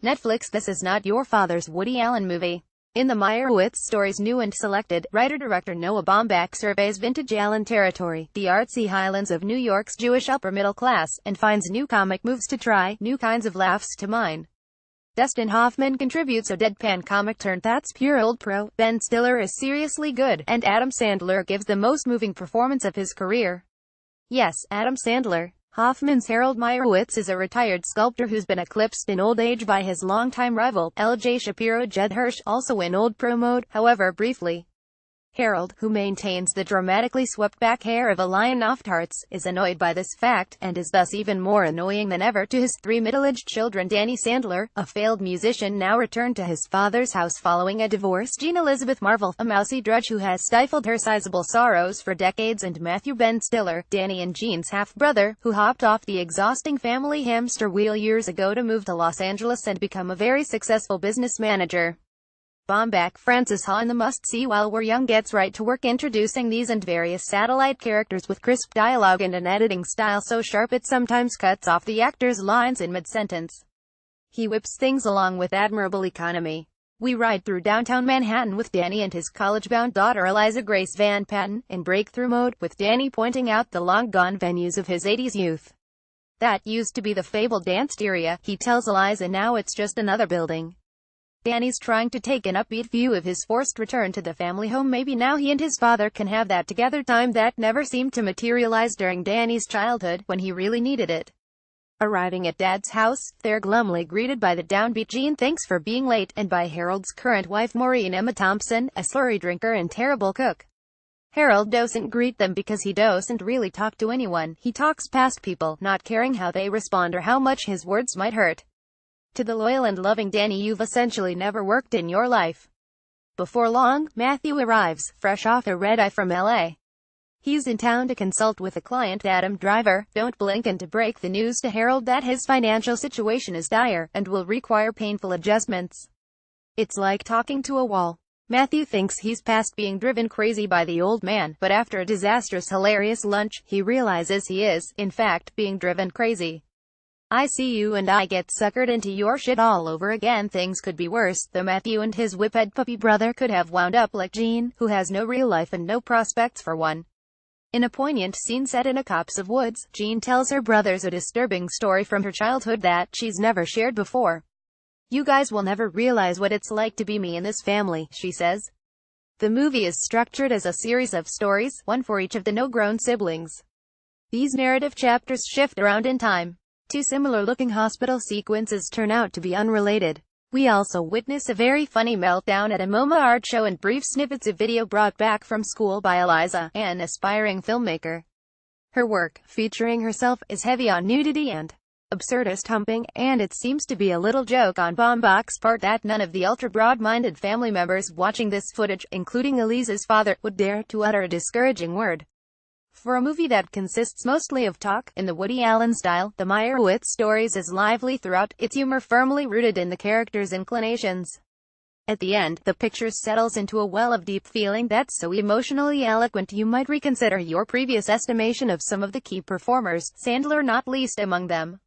Netflix This is not your father's Woody Allen movie. In the Meyerowitz story's new and selected, writer-director Noah Baumbach surveys vintage Allen territory, the artsy highlands of New York's Jewish upper-middle class, and finds new comic moves to try, new kinds of laughs to mine. Dustin Hoffman contributes a deadpan comic turned that's pure old pro, Ben Stiller is seriously good, and Adam Sandler gives the most moving performance of his career. Yes, Adam Sandler. Hoffman's Harold Meyerowitz is a retired sculptor who's been eclipsed in old age by his longtime rival, L.J. Shapiro. Jed Hirsch, also in old pro mode, however briefly. Harold, who maintains the dramatically swept-back hair of a lion oft-hearts, is annoyed by this fact, and is thus even more annoying than ever to his three middle-aged children. Danny Sandler, a failed musician, now returned to his father's house following a divorce. Jean Elizabeth Marvel, a mousy drudge who has stifled her sizable sorrows for decades, and Matthew Ben Stiller, Danny and Jean's half-brother, who hopped off the exhausting family hamster wheel years ago to move to Los Angeles and become a very successful business manager. Baumbach, Francis Ha in the must-see While We're Young gets right to work introducing these and various satellite characters with crisp dialogue and an editing style so sharp it sometimes cuts off the actor's lines in mid-sentence. He whips things along with admirable economy. We ride through downtown Manhattan with Danny and his college-bound daughter Eliza Grace Van Patten, in breakthrough mode, with Danny pointing out the long-gone venues of his 80s youth. That used to be the fabled Danceteria, he tells Eliza, now it's just another building. Danny's trying to take an upbeat view of his forced return to the family home. Maybe now he and his father can have that together time that never seemed to materialize during Danny's childhood, when he really needed it. Arriving at Dad's house, they're glumly greeted by the downbeat Jean, thanks for being late, and by Harold's current wife Maureen Emma Thompson, a slurry drinker and terrible cook. Harold doesn't greet them because he doesn't really talk to anyone. He talks past people, not caring how they respond or how much his words might hurt. To the loyal and loving Danny, you've essentially never worked in your life. Before long, Matthew arrives, fresh off a red-eye from L.A. He's in town to consult with a client, Adam Driver. Don't blink, and to break the news to Harold that his financial situation is dire, and will require painful adjustments. It's like talking to a wall. Matthew thinks he's past being driven crazy by the old man, but after a disastrous hilarious lunch, he realizes he is, in fact, being driven crazy. I see you and I get suckered into your shit all over again. Things could be worse, though Matthew and his whiphead puppy brother could have wound up like Jean, who has no real life and no prospects for one. In a poignant scene set in a copse of woods, Jean tells her brothers a disturbing story from her childhood that she's never shared before. You guys will never realize what it's like to be me in this family, she says. The movie is structured as a series of stories, one for each of the no-grown siblings. These narrative chapters shift around in time. Two similar-looking hospital sequences turn out to be unrelated. We also witness a very funny meltdown at a MoMA art show and brief snippets of video brought back from school by Eliza, an aspiring filmmaker. Her work, featuring herself, is heavy on nudity and absurdist humping, and it seems to be a little joke on Baumbach's part that none of the ultra-broad-minded family members watching this footage, including Eliza's father, would dare to utter a discouraging word. For a movie that consists mostly of talk, in the Woody Allen style, the Meyerowitz stories is lively throughout, its humor firmly rooted in the characters' inclinations. At the end, the picture settles into a well of deep feeling that's so emotionally eloquent you might reconsider your previous estimation of some of the key performers, Sandler not least among them.